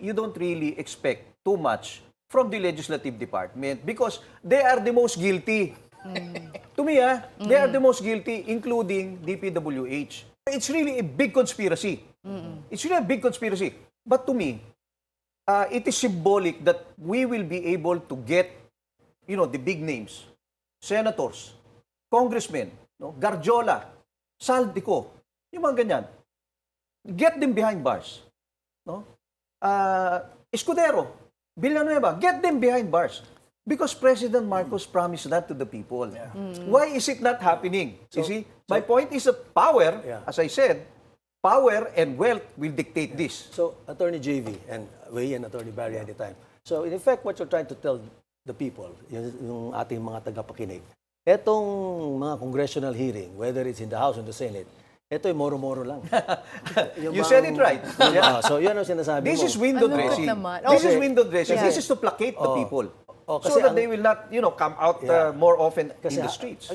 you don't really expect too much from the legislative department because they are the most guilty. To me, they are the most guilty, including DPWH. It's really a big conspiracy. It's really a big conspiracy. But to me, it is symbolic that we will be able to get, the big names, senators, congressmen, no, Garjola, Saldico, yung mga ganyan. Get them behind bars. No? Escudero, Villanueva, get them behind bars. Because President Marcos promised that to the people. Yeah. Why is it not happening? You see, my point is that power, as I said, power and wealth will dictate this. So, Attorney JV and weigh in Attorney Barry anytime. So, in effect, what you're trying to tell the people, yung ating mga tagapakinig, etong mga congressional hearing, whether it's in the House or the Senate, ito yung moro-moro lang. You said it right. So, yun ang sinasabi This mo. is window Ang lungkot dressing. naman. This is Okay. window dressing. Yeah. This is to placate the people. Oh, So kasi that ang- they will not, come out Yeah. more often Kasi in the streets.